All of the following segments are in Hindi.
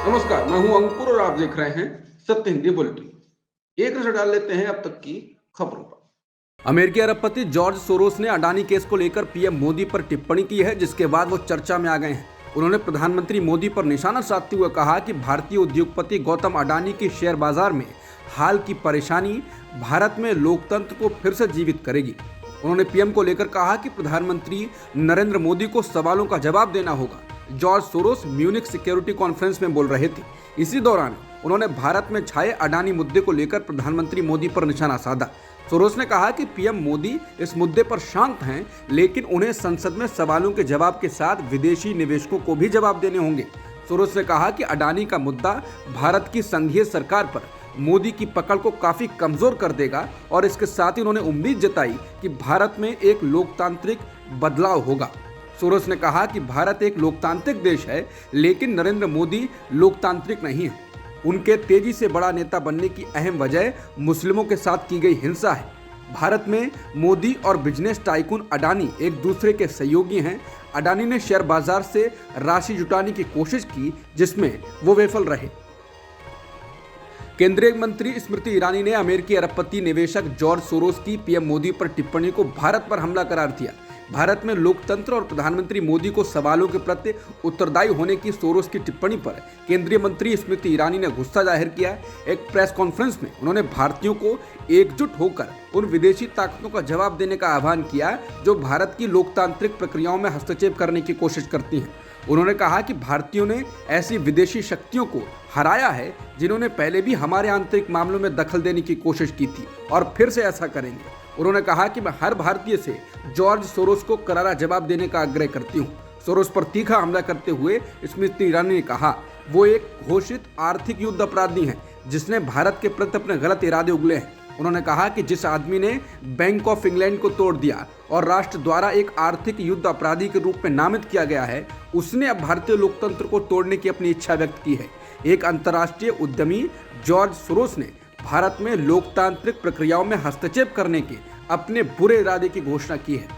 नमस्कार, मैं हूं अंकुर और आप देख रहे हैं सत्य हिंदी बुलेटिन। एक नजर डाल लेते हैं अब तक की खबरों पर। अमेरिकी अरबपति जॉर्ज सोरोस ने अडानी केस को लेकर पीएम मोदी पर टिप्पणी की है, जिसके बाद वो चर्चा में आ गए हैं। उन्होंने प्रधानमंत्री मोदी पर निशाना साधते हुए कहा कि भारतीय उद्योगपति गौतम अडानी की शेयर बाजार में हाल की परेशानी भारत में लोकतंत्र को फिर से जीवित करेगी। उन्होंने पीएम को लेकर कहा कि प्रधानमंत्री नरेंद्र मोदी को सवालों का जवाब देना होगा। George Soros Munich security conference में बोल रहे थे। इसी दौरान उन्होंने भारत में छाए अडानी मुद्दे को लेकर प्रधानमंत्री मोदी पर निशाना साधा। सोरोस ने कहा कि पीएम मोदी इस मुद्दे पर शांत हैं, लेकिन उन्हें संसद में सवालों के जवाब के साथ विदेशी निवेशकों को भी जवाब देने होंगे। सोरोस ने कहा कि अडानी का मुद्दा भारत की संघीय सरकार पर मोदी की पकड़ को काफी कमजोर कर देगा और इसके साथ ही उन्होंने उम्मीद जताई कि भारत में एक लोकतांत्रिक बदलाव होगा। सोरोस ने कहा कि भारत एक लोकतांत्रिक देश है, लेकिन नरेंद्र मोदी लोकतांत्रिक नहीं है। उनके तेजी से बड़ा नेता बनने की अहम वजह मुस्लिमों के साथ की गई हिंसा है। भारत में मोदी और बिजनेस टाइकून अडानी एक दूसरे के सहयोगी हैं। अडानी ने शेयर बाजार से राशि जुटाने की कोशिश की, जिसमें वो विफल रहे। केंद्रीय मंत्री स्मृति ईरानी ने अमेरिकी अरबपति निवेशक जॉर्ज सोरोस की पीएम मोदी पर टिप्पणी को भारत पर हमला करार दिया। भारत में लोकतंत्र और प्रधानमंत्री मोदी को सवालों के प्रति उत्तरदायी होने की सोरोस की टिप्पणी पर केंद्रीय मंत्री स्मृति ईरानी ने गुस्सा जाहिर किया। एक प्रेस कॉन्फ्रेंस में उन्होंने भारतीयों को एकजुट होकर उन विदेशी ताकतों का जवाब देने का आह्वान किया जो भारत की लोकतांत्रिक प्रक्रियाओं में हस्तक्षेप करने की कोशिश करती हैं। उन्होंने कहा कि भारतीयों ने ऐसी विदेशी शक्तियों को हराया है जिन्होंने पहले भी हमारे आंतरिक मामलों में दखल देने की कोशिश की थी और फिर से ऐसा करेंगे। उन्होंने कहा कि मैं हर भारतीय से जॉर्ज सोरोस को करारा जवाब देने का आग्रह करती हूँ। सोरोस पर तीखा हमला करते हुए स्मृति ईरानी ने कहा, वो एक घोषित आर्थिक युद्ध अपराधी हैं जिसने भारत के प्रति अपने गलत इरादे उगले हैं। उन्होंने कहा कि जिस आदमी ने बैंक ऑफ इंग्लैंड को तोड़ दिया और राष्ट्र द्वारा एक आर्थिक युद्ध अपराधी के रूप में नामित किया गया है, उसने अब भारतीय लोकतंत्र को तोड़ने की अपनी इच्छा व्यक्त की है। एक अंतर्राष्ट्रीय उद्यमी जॉर्ज सोरोस ने भारत में लोकतांत्रिक प्रक्रियाओं में हस्तक्षेप करने के अपने बुरे इरादे की घोषणा की है।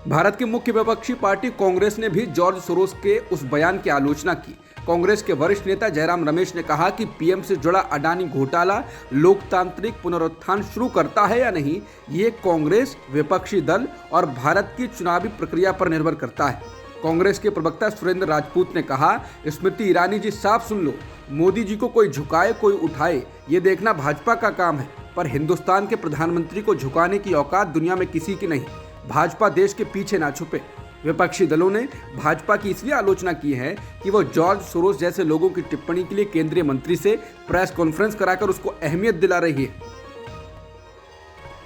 भारत की मुख्य विपक्षी पार्टी कांग्रेस ने भी जॉर्ज सोरोस के उस बयान की आलोचना की। कांग्रेस के वरिष्ठ नेता जयराम रमेश ने कहा कि पीएम से जुड़ा अडानी घोटाला लोकतांत्रिक पुनरुत्थान शुरू करता है या नहीं, ये कांग्रेस, विपक्षी दल और भारत की चुनावी प्रक्रिया पर निर्भर करता है। कांग्रेस के प्रवक्ता सुरेंद्र राजपूत ने कहा, स्मृति ईरानी जी साफ सुन लो, मोदी जी को कोई झुकाए कोई उठाए ये देखना भाजपा का काम है, पर हिंदुस्तान के प्रधानमंत्री को झुकाने की औकात दुनिया में किसी की नहीं। भाजपा देश के पीछे ना छुपे। विपक्षी दलों ने भाजपा की इसलिए आलोचना की है कि वो जॉर्ज सोरोस जैसे लोगों की टिप्पणी के लिए केंद्रीय मंत्री से प्रेस कॉन्फ्रेंस कराकर उसको अहमियत दिला रही है।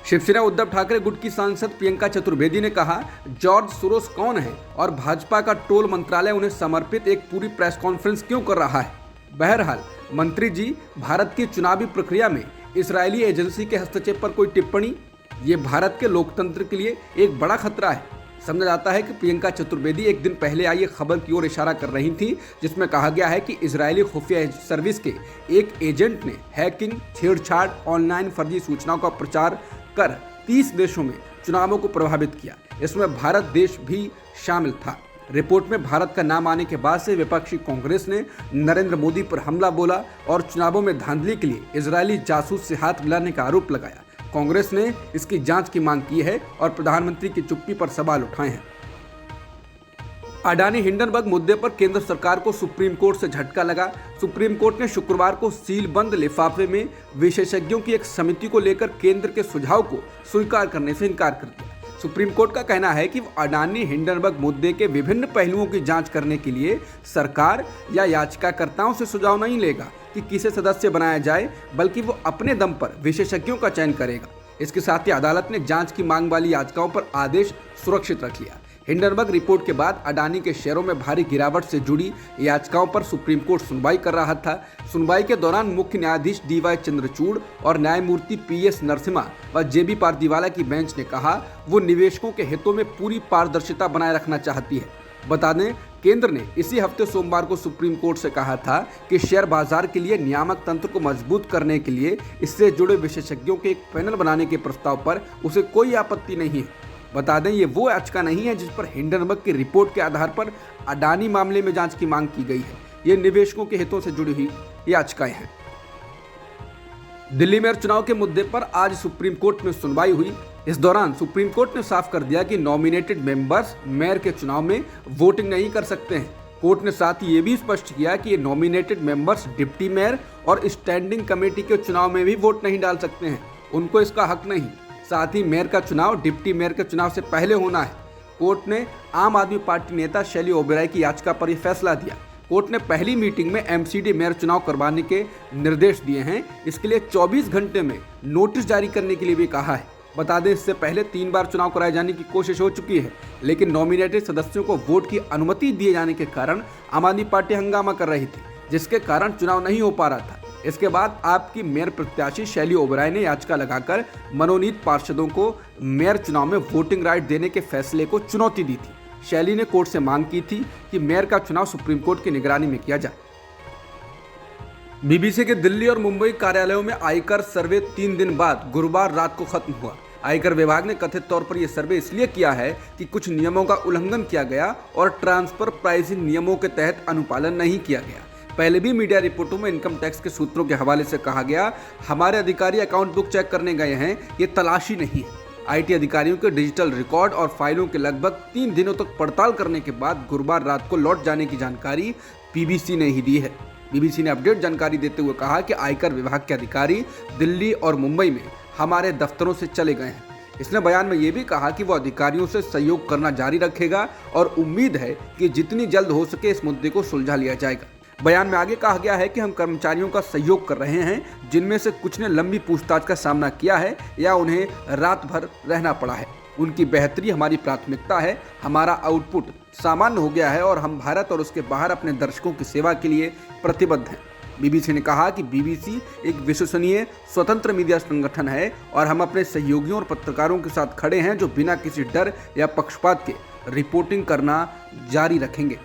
शिवसेना उद्धव ठाकरे गुट की सांसद प्रियंका चतुर्वेदी ने कहा, जॉर्ज सोरोस कौन है और भाजपा का टोल मंत्रालय उन्हें समर्पित एक पूरी प्रेस कॉन्फ्रेंस क्यों कर रहा है। बहरहाल मंत्री जी, भारत की चुनावी प्रक्रिया में इजरायली एजेंसी के हस्तक्षेप पर कोई टिप्पणी, ये भारत के लोकतंत्र के लिए एक बड़ा खतरा है। समझा जाता है कि प्रियंका चतुर्वेदी एक दिन पहले आई खबर की ओर इशारा कर रही थी, जिसमें कहा गया है कि इजरायली खुफिया सर्विस के एक एजेंट ने हैकिंग, छेड़छाड़, ऑनलाइन फर्जी सूचनाओं का प्रचार कर 30 देशों में चुनावों को प्रभावित किया। इसमें भारत देश भी शामिल था। रिपोर्ट में भारत का नाम आने के बाद से विपक्षी कांग्रेस ने नरेंद्र मोदी पर हमला बोला और चुनावों में धांधली के लिए इजरायली जासूस से हाथ मिलाने का आरोप लगाया। कांग्रेस ने इसकी जांच की मांग की है और प्रधानमंत्री की चुप्पी पर सवाल उठाए हैं। अडानी हिंडनबर्ग मुद्दे पर केंद्र सरकार को सुप्रीम कोर्ट से झटका लगा। सुप्रीम कोर्ट ने शुक्रवार को सील बंद लिफाफे में विशेषज्ञों की एक समिति को लेकर केंद्र के सुझाव को स्वीकार करने से इनकार कर दिया। सुप्रीम कोर्ट का कहना है कि अडानी हिंडनबर्ग मुद्दे के विभिन्न पहलुओं की जांच करने के लिए सरकार या याचिकाकर्ताओं से सुझाव नहीं लेगा कि किसे सदस्य बनाया जाए, बल्कि वो अपने दम पर विशेषज्ञों का चयन करेगा। इसके साथ ही अदालत ने जांच की मांग वाली याचिकाओं पर आदेश सुरक्षित रख लिया। हिंडनबर्ग रिपोर्ट के बाद अडानी के शेयरों में भारी गिरावट से जुड़ी याचिकाओं पर सुप्रीम कोर्ट सुनवाई कर रहा था। सुनवाई के दौरान मुख्य न्यायाधीश DY चंद्रचूड़ और न्यायमूर्ति PS नरसिम्हा व JB पारदीवाला की बेंच ने कहा, वो निवेशकों के हितों में पूरी पारदर्शिता बनाए रखना चाहती है। बता दें, केंद्र ने इसी हफ्ते सोमवार को सुप्रीम कोर्ट से कहा था कि शेयर बाजार के लिए नियामक तंत्र को मजबूत करने के लिए इससे जुड़े विशेषज्ञों के एक पैनल बनाने के प्रस्ताव पर उसे कोई आपत्ति नहीं है। बता दें, ये वो याचिका नहीं है जिस पर हिंडनबर्ग की रिपोर्ट के आधार पर अडानी मामले में जांच की मांग की गई है। ये निवेशकों के हितों से जुड़ी हुई याचिकाएं हैं। दिल्ली मेयर चुनाव के मुद्दे पर आज सुप्रीम कोर्ट में सुनवाई हुई। इस दौरान सुप्रीम कोर्ट ने साफ कर दिया कि नॉमिनेटेड मेंबर्स मेयर के चुनाव में वोटिंग नहीं कर सकते हैं। कोर्ट ने साथ ही ये भी स्पष्ट किया कि ये नॉमिनेटेड मेंबर्स डिप्टी मेयर और स्टैंडिंग कमेटी के चुनाव में भी वोट नहीं डाल सकते हैं, उनको इसका हक नहीं। साथ ही मेयर का चुनाव डिप्टी मेयर के चुनाव से पहले होना है। कोर्ट ने आम आदमी पार्टी नेता शैली ओबेरॉय की याचिका पर यह फैसला दिया। कोर्ट ने पहली मीटिंग में एमसीडी मेयर चुनाव करवाने के निर्देश दिए हैं। इसके लिए 24 घंटे में नोटिस जारी करने के लिए भी कहा है। बता दें, इससे पहले 3 बार चुनाव कराए जाने की कोशिश हो चुकी है, लेकिन नॉमिनेटेड सदस्यों को वोट की अनुमति दिए जाने के कारण आम आदमी पार्टी हंगामा कर रही थी, जिसके कारण चुनाव नहीं हो पा रहा था। इसके बाद आपकी मेयर प्रत्याशी शैली ओबेरॉय ने याचिका लगाकर मनोनीत पार्षदों को मेयर चुनाव में वोटिंग राइट देने के फैसले को चुनौती दी थी। शैली ने कोर्ट से मांग की थी कि मेयर का चुनाव सुप्रीम कोर्ट की निगरानी में किया जाए। बीबीसी के दिल्ली और मुंबई कार्यालयों में आयकर सर्वे 3 दिन बाद गुरुवार रात को खत्म हुआ। आयकर विभाग ने कथित तौर पर यह सर्वे इसलिए किया है कि कुछ नियमों का उल्लंघन किया गया और ट्रांसफर प्राइसिंग नियमों के तहत अनुपालन नहीं किया गया। पहले भी मीडिया रिपोर्टों में इनकम टैक्स के सूत्रों के हवाले से कहा गया, हमारे अधिकारी अकाउंट बुक चेक करने गए हैं, ये तलाशी नहीं है। आईटी अधिकारियों के डिजिटल रिकॉर्ड और फाइलों के लगभग 3 दिनों तक पड़ताल करने के बाद गुरुवार रात को लौट जाने की जानकारी बीबीसी ने ही दी है। बीबीसी ने अपडेट जानकारी देते हुए कहा कि आयकर विभाग के अधिकारी दिल्ली और मुंबई में हमारे दफ्तरों से चले गए हैं। इसने बयान में ये भी कहा कि वो अधिकारियों से सहयोग करना जारी रखेगा और उम्मीद है कि जितनी जल्द हो सके इस मुद्दे को सुलझा लिया जाएगा। बयान में आगे कहा गया है कि हम कर्मचारियों का सहयोग कर रहे हैं, जिनमें से कुछ ने लंबी पूछताछ का सामना किया है या उन्हें रात भर रहना पड़ा है। उनकी बेहतरी हमारी प्राथमिकता है। हमारा आउटपुट सामान्य हो गया है और हम भारत और उसके बाहर अपने दर्शकों की सेवा के लिए प्रतिबद्ध हैं। बीबीसी ने कहा कि बीबीसी एक विश्वसनीय स्वतंत्र मीडिया संगठन है और हम अपने सहयोगियों और पत्रकारों के साथ खड़े हैं जो बिना किसी डर या पक्षपात के रिपोर्टिंग करना जारी रखेंगे।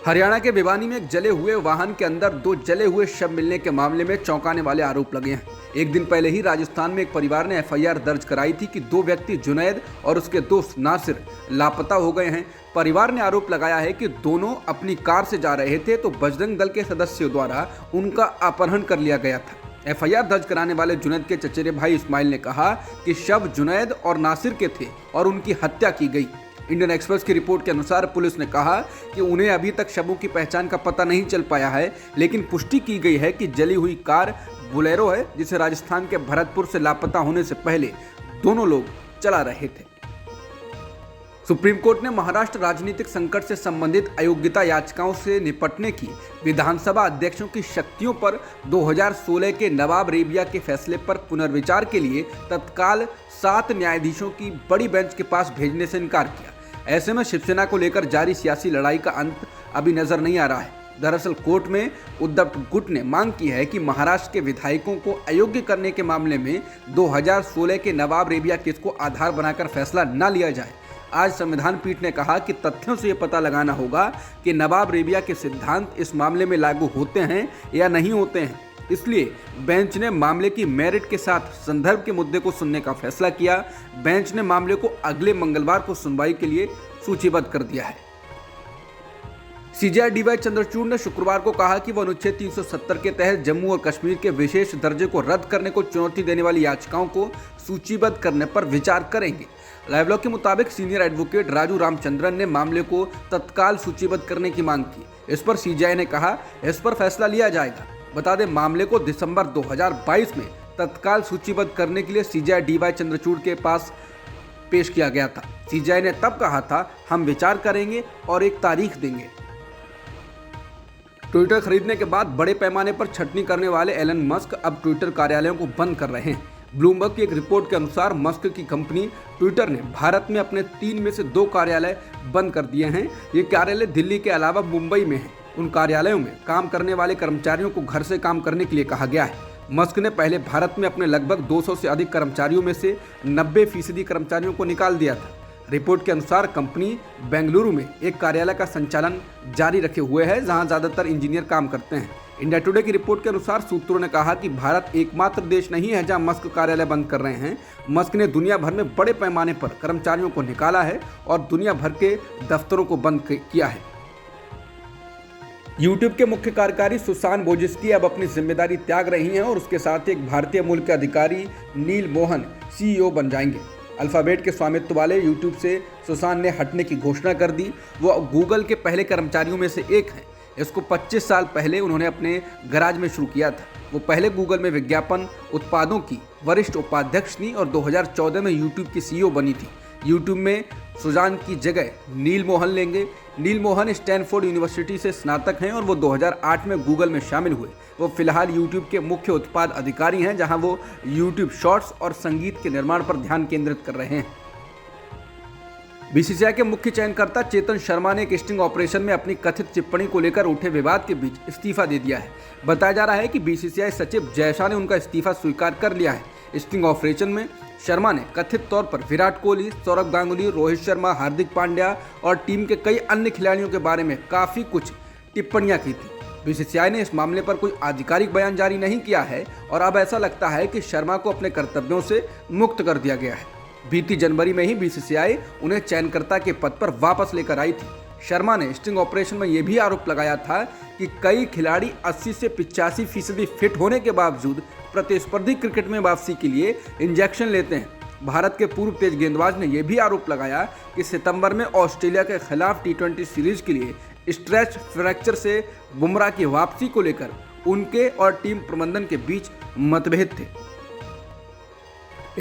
हरियाणा के भिवानी में एक जले हुए वाहन के अंदर 2 जले हुए शव मिलने के मामले में चौंकाने वाले आरोप लगे हैं। एक दिन पहले ही राजस्थान में एक परिवार ने एफआईआर दर्ज कराई थी कि 2 व्यक्ति जुनैद और उसके दोस्त नासिर लापता हो गए हैं। परिवार ने आरोप लगाया है कि दोनों अपनी कार से जा रहे थे तो बजरंग दल के सदस्यों द्वारा उनका अपहरण कर लिया गया था। एफआईआर दर्ज कराने वाले जुनैद के चचेरे भाई इस्माइल ने कहा कि शव जुनैद और नासिर के थे और उनकी हत्या की गई। इंडियन एक्सप्रेस की रिपोर्ट के अनुसार पुलिस ने कहा कि उन्हें अभी तक शवों की पहचान का पता नहीं चल पाया है, लेकिन पुष्टि की गई है कि जली हुई कार बोलेरो है, जिसे राजस्थान के भरतपुर से लापता होने से पहले दोनों लोग चला रहे थे। सुप्रीम कोर्ट ने महाराष्ट्र राजनीतिक संकट से संबंधित अयोग्यता याचिकाओं से निपटने की विधानसभा अध्यक्षों की शक्तियों पर 2016 के नवाब रेबिया के फैसले पर पुनर्विचार के लिए तत्काल 7 न्यायाधीशों की बड़ी बेंच के पास भेजने से इनकार किया। ऐसे में शिवसेना को लेकर जारी सियासी लड़ाई का अंत अभी नजर नहीं आ रहा है। दरअसल कोर्ट में उद्धव गुट ने मांग की है कि महाराष्ट्र के विधायकों को अयोग्य करने के मामले में 2016 के नवाब रेबिया केस को आधार बनाकर फैसला न लिया जाए। आज संविधान पीठ ने कहा कि तथ्यों से यह पता लगाना होगा कि नवाब रेबिया के सिद्धांत इस मामले में लागू होते हैं या नहीं होते हैं। इसलिए बेंच ने मामले की मेरिट के साथ संदर्भ के मुद्दे को सुनने का फैसला किया। बेंच ने मामले को अगले मंगलवार को सुनवाई के लिए सूचीबद्ध कर दिया है। सीजेआई डीवाई चंद्रचूड़ ने शुक्रवार को कहा कि वह अनुच्छेद 370 के तहत जम्मू और कश्मीर के विशेष दर्जे को रद्द करने को चुनौती देने वाली याचिकाओं को सूचीबद्ध करने पर विचार करेंगे। लाइव लॉ के मुताबिक सीनियर एडवोकेट राजू रामचंद्रन ने मामले को तत्काल सूचीबद्ध करने की मांग की। इस पर सीजेआई ने कहा इस पर फैसला लिया जाएगा। बता दें, मामले को दिसंबर 2022 में तत्काल सूचीबद्ध करने के लिए सीजेआई डीवाई चंद्रचूड़ के पास पेश किया गया था। सीजेआई ने तब कहा था हम विचार करेंगे और एक तारीख देंगे। ट्विटर खरीदने के बाद बड़े पैमाने पर छटनी करने वाले एलन मस्क अब ट्विटर कार्यालयों को बंद कर रहे हैं। ब्लूमबर्ग की एक रिपोर्ट के अनुसार मस्क की कंपनी ट्विटर ने भारत में अपने 3 में से 2 कार्यालय बंद कर दिए हैं। ये कार्यालय दिल्ली के अलावा मुंबई में हैं। उन कार्यालयों में काम करने वाले कर्मचारियों को घर से काम करने के लिए कहा गया है। मस्क ने पहले भारत में अपने लगभग 200 से अधिक कर्मचारियों में से 90% कर्मचारियों को निकाल दिया था। रिपोर्ट के अनुसार कंपनी बेंगलुरु में एक कार्यालय का संचालन जारी रखे हुए है, जहां ज्यादातर इंजीनियर काम करते हैं। इंडिया टुडे की रिपोर्ट के अनुसार सूत्रों ने कहा कि भारत एकमात्र देश नहीं है जहां मस्क कार्यालय बंद कर रहे हैं। मस्क ने दुनिया भर में बड़े पैमाने पर कर्मचारियों को निकाला है और दुनिया भर के दफ्तरों को बंद किया है। यूट्यूब के मुख्य कार्यकारी सुसान वोजिस्की अब अपनी जिम्मेदारी त्याग रही हैं और उसके साथ एक भारतीय मूल के अधिकारी नील मोहन सीईओ बन जाएंगे। अल्फाबेट के स्वामित्व वाले यूट्यूब से सुसान ने हटने की घोषणा कर दी। वो गूगल के पहले कर्मचारियों में से एक हैं। इसको 25 साल पहले उन्होंने अपने गैराज में शुरू किया था। वो पहले गूगल में विज्ञापन उत्पादों की वरिष्ठ उपाध्यक्ष थी और 2014 में यूट्यूब की सीईओ बनी थी। यूट्यूब में सुजान की जगह नील मोहन लेंगे। नील मोहन स्टैनफोर्ड यूनिवर्सिटी से स्नातक हैं और वो 2008 में गूगल में शामिल हुए। वो फिलहाल यूट्यूब के मुख्य उत्पाद अधिकारी हैं, जहां वो यूट्यूब शॉर्ट्स और संगीत के निर्माण पर ध्यान केंद्रित कर रहे हैं। बीसीसीआई के मुख्य चयनकर्ता चेतन शर्मा ने एक स्टिंग ऑपरेशन में अपनी कथित टिप्पणी को लेकर उठे विवाद के बीच इस्तीफा दे दिया है। बताया जा रहा है कि बीसीसीआई सचिव जयशाह ने उनका इस्तीफा स्वीकार कर लिया है। स्टिंग ऑपरेशन में शर्मा ने कथित तौर पर विराट कोहली, सौरभ गांगुली, रोहित शर्मा, हार्दिक पांड्या और टीम के कई अन्य खिलाड़ियों के बारे में काफ़ी कुछ टिप्पणियां की थी। बीसीसीआई ने इस मामले पर कोई आधिकारिक बयान जारी नहीं किया है और अब ऐसा लगता है कि शर्मा को अपने कर्तव्यों से मुक्त कर दिया गया है। बीती जनवरी में ही बीसीसीआई उन्हें चयनकर्ता के पद पर वापस लेकर आई थी। शर्मा ने स्टिंग ऑपरेशन में यह भी आरोप लगाया था कि कई खिलाड़ी 80 से 85% फिट होने के बावजूद प्रतिस्पर्धी क्रिकेट में वापसी के लिए इंजेक्शन लेते हैं। भारत के पूर्व तेज गेंदबाज ने यह भी आरोप लगाया कि सितंबर में ऑस्ट्रेलिया के खिलाफ T20 सीरीज के लिए स्ट्रेच फ्रैक्चर से बुमराह की वापसी को लेकर उनके और टीम प्रबंधन के बीच मतभेद थे।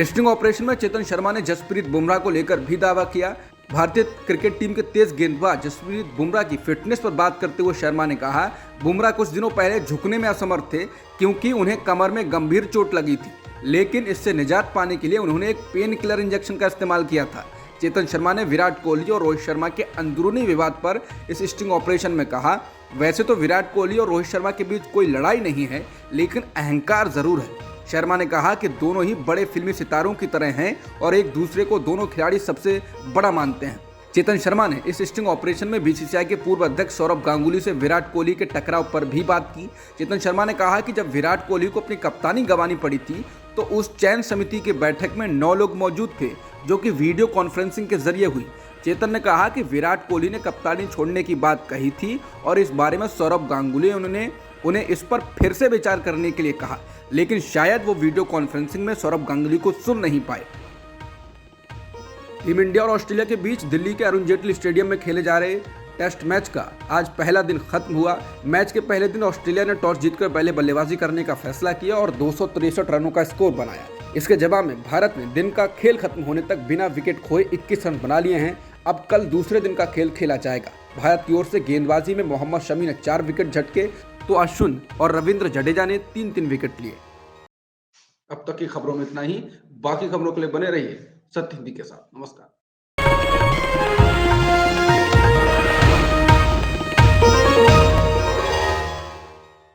स्टिंग ऑपरेशन में चेतन शर्मा ने जसप्रीत बुमराह को लेकर भी दावा किया। भारतीय क्रिकेट टीम के तेज गेंदबाज जसप्रीत बुमराह की फिटनेस पर बात करते हुए शर्मा ने कहा, बुमराह कुछ दिनों पहले झुकने में असमर्थ थे क्योंकि उन्हें कमर में गंभीर चोट लगी थी, लेकिन इससे निजात पाने के लिए उन्होंने एक पेन किलर इंजेक्शन का इस्तेमाल किया था। चेतन शर्मा ने विराट कोहली और रोहित शर्मा के अंदरूनी विवाद पर इस स्टिंग ऑपरेशन में कहा, वैसे तो विराट कोहली और रोहित शर्मा के बीच कोई लड़ाई नहीं है, लेकिन अहंकार जरूर है। शर्मा ने कहा कि दोनों ही बड़े फिल्मी सितारों की तरह हैं और एक दूसरे को दोनों खिलाड़ी सबसे बड़ा मानते हैं। चेतन शर्मा ने इस स्टिंग ऑपरेशन में बीसीसीआई के पूर्व अध्यक्ष सौरभ गांगुली से विराट कोहली के टकराव पर भी बात की। चेतन शर्मा ने कहा कि जब विराट कोहली को अपनी कप्तानी गंवानी पड़ी थी तो उस चयन समिति की बैठक में 9 लोग मौजूद थे, जो कि वीडियो कॉन्फ्रेंसिंग के जरिए हुई। चेतन ने कहा कि विराट कोहली ने कप्तानी छोड़ने की बात कही थी और इस बारे में सौरभ गांगुली उन्हें इस पर फिर से विचार करने के लिए कहा, लेकिन शायद वो वीडियो कॉन्फ्रेंसिंग में सौरभ गांगुली को सुन नहीं पाए। टीम इंडिया और ऑस्ट्रेलिया के बीच दिल्ली के अरुण जेटली स्टेडियम में खेले जा रहे टेस्ट मैच का आज पहला दिन खत्म हुआ। मैच के पहले दिन ऑस्ट्रेलिया ने टॉस जीतकर पहले बल्लेबाजी करने का फैसला किया और 263 रनों का स्कोर बनाया। इसके जवाब में भारत ने दिन का खेल खत्म होने तक बिना विकेट खोए 21 रन बना लिए हैं। अब कल दूसरे दिन का खेल खेला जाएगा। भारत की ओर से गेंदबाजी में मोहम्मद शमी ने 4 विकेट झटके तो अश्विन और रविंद्र जडेजा ने 3-3 विकेट लिए। अब तक की खबरों में इतना ही। बाकी खबरों के लिए बने रहिए सत्य हिंदी के साथ। नमस्कार।